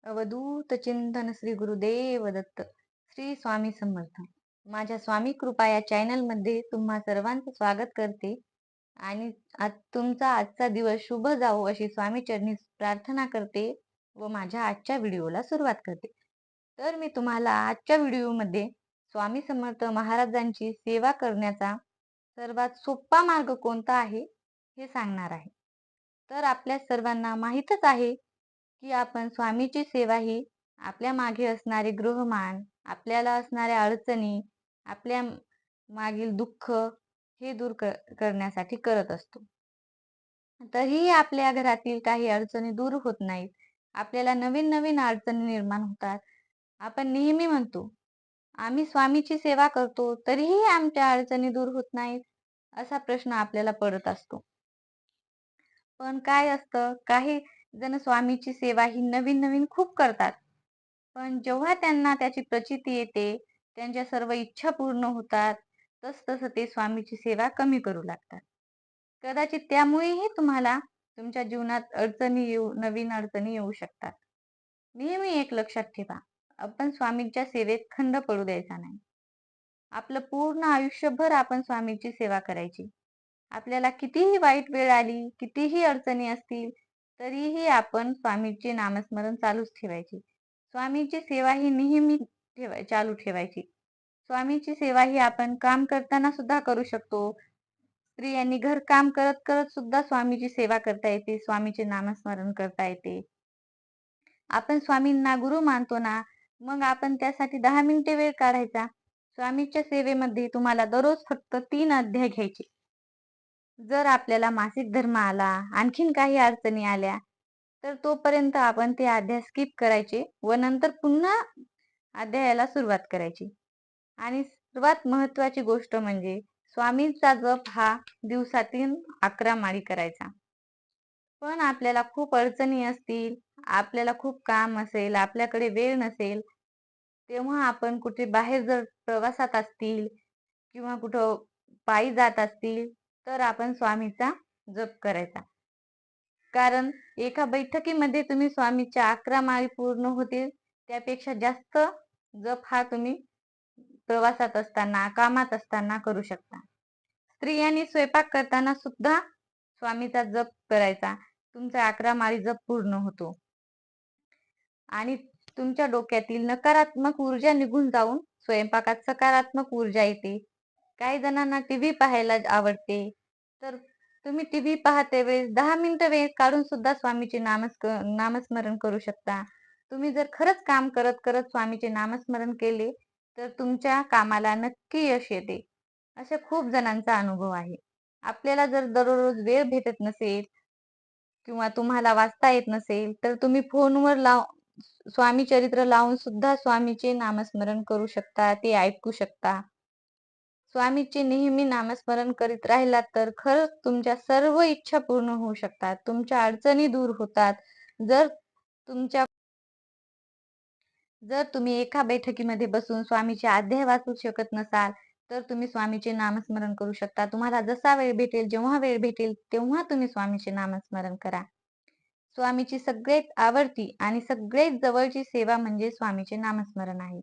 अवधूत चिंतन श्री गुरुदेव दत्त. श्री स्वामी समर्थ. माझ्या स्वामी कृपा या चॅनल मध्ये तुम्हा सर्वांचं स्वागत करते आणि तुमचा आजचा दिवस शुभ जावो अशी स्वामी चरणी प्रार्थना करते व माझ्या आजच्या व्हिडिओला सुरुवात करते. तर मी तुम्हाला आजच्या व्हिडिओमध्ये स्वामी समर्थ महाराजांची सेवा करण्याचा सर्वात सोपा मार्ग कोणता आहे हे सांगणार आहे. तर आपल्या सर्वांना माहीतच आहे की आपण स्वामीची सेवा ही आपल्या मागे असणारे गृहमान, आपल्याला असणाऱ्या अडचणी, आपल्या मागील दुःख हे दूर करण्यासाठी करत असतो. तरीही आपल्या घरातील काही अडचणी दूर होत नाहीत. आपल्याला नवीन नवीन अडचणी निर्माण होतात. आपण नेहमी म्हणतो, आम्ही स्वामीची सेवा करतो तरीही आमच्या अडचणी दूर होत नाहीत. असा प्रश्न आपल्याला पडत असतो. पण काय असतं, काही जण स्वामीची सेवा ही नवीन नवीन खूप करतात. पण जेव्हा त्यांना त्याची प्रचिती येते, त्यांच्या सर्व इच्छा पूर्ण होतात, तसं ते स्वामीची सेवा कमी करू लागतात. कदाचित त्यामुळेही तुम्हाला तुमच्या जीवनात नवीन अडचणी येऊ शकतात. नेहमी एक लक्षात ठेवा, आपण स्वामींच्या सेवेत खंड पडू द्यायचा नाही. आपलं पूर्ण आयुष्यभर आपण स्वामीची सेवा करायची. आपल्याला कितीही वाईट वेळ आली, कितीही अडचणी असतील, तरीही आपण स्वामीचे नामस्मरण चालूच ठेवायचे. स्वामीची सेवा ही नेहमी चालू ठेवायची. स्वामीची सेवा ही आपण काम करताना सुद्धा करू शकतो. स्त्रियांनी घर काम करत करत सुद्धा स्वामीची सेवा करता येते, स्वामीचे नामस्मरण करता येते. आपण स्वामींना गुरु मानतो ना, मग आपण त्यासाठी 10 मिनिटे वेळ काढायचा. स्वामीच्या सेवेमध्ये तुम्हाला दररोज फक्त 3 अध्याय घ्यायचे. जर आपल्याला मासिक धर्म आला, आणखीन काही अडचणी आल्या, तर तोपर्यंत आपण ते अध्याय स्किप करायचे व नंतर पुन्हा अध्यायाला सुरुवात करायची. आणि सर्वात महत्वाची गोष्ट म्हणजे स्वामींचा जप हा दिवसातील 11 माळी करायचा. पण आपल्याला खूप अडचणी असतील, आपल्याला खूप काम असेल, आपल्याकडे वेळ नसेल, तेव्हा आपण कुठे बाहेर जर प्रवासात असतील किंवा कुठं पायी जात असतील, तर आपण स्वामीचा जप करायचा. कारण एका बैठकीमध्ये तुम्ही स्वामीच्या 11 माळी पूर्ण होतील, त्यापेक्षा जास्त जप हा तुम्ही प्रवासात असताना, कामात असताना करू शकता. स्त्रियांनी स्वयंपाक करताना सुद्धा स्वामीचा जप करायचा. तुमचा 11 माळी जप पूर्ण होतो आणि तुमच्या डोक्यातील नकारात्मक ऊर्जा निघून जाऊन स्वयंपाकात सकारात्मक ऊर्जा येते. काही जणांना टीव्ही पाहायला आवडते, तर तुम्ही टीव्ही पाहते वेळेस 10 मिनिटं वेळ काढून सुद्धा स्वामीचे नामस्मरण करू शकता. तुम्ही जर खरंच काम करत करत स्वामीचे नामस्मरण केले, तर तुमच्या कामाला नक्की यश येते. अशा खूप जणांचा अनुभव आहे. आपल्याला जर दररोज वेळ भेटत नसेल किंवा तुम्हाला वाचता येत नसेल, तर तुम्ही फोनवर स्वामी चरित्र लावून सुद्धा स्वामीचे नामस्मरण करू शकता, ते ऐकू शकता. स्वामीचे नेहमी नामस्मरण करीत राहिलात तर खरंच तुमच्या सर्व इच्छा पूर्ण होऊ शकतात. तुमच्या अडचणी दूर होतात. जर तुमच्या जर तुम्ही एका बैठकीमध्ये बसून स्वामीचे अध्याय वाचू शकत नसाल, तर तुम्ही स्वामीचे नामस्मरण करू शकता. तुम्हाला जसा वेळ भेटेल, जेव्हा वेळ भेटेल, तेव्हा तुम्ही स्वामीचे नामस्मरण करा. स्वामीची सगळ्यात आवडती आणि सगळ्यात जवळची सेवा म्हणजे स्वामीचे नामस्मरण आहे.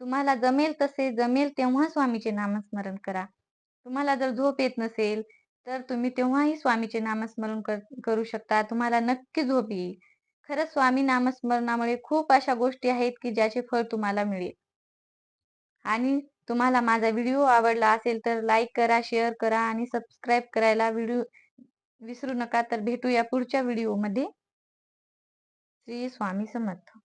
तुम्हाला जमेल तेव्हा स्वामीचे नामस्मरण करा. तुम्हाला जर झोप येत नसेल, तर तुम्ही तेव्हाही स्वामीचे नामस्मरण करू शकता. तुम्हाला नक्की झोप येईल. खरंच स्वामी नामस्मरणामुळे खूप अशा गोष्टी आहेत की ज्याचे फळ तुम्हाला मिळेल. आणि तुम्हाला माझा व्हिडिओ आवडला असेल तर लाईक करा, शेअर करा आणि सबस्क्राईब करायला विसरू नका. तर भेटूया पुढच्या व्हिडिओमध्ये. श्री स्वामी समर्थ.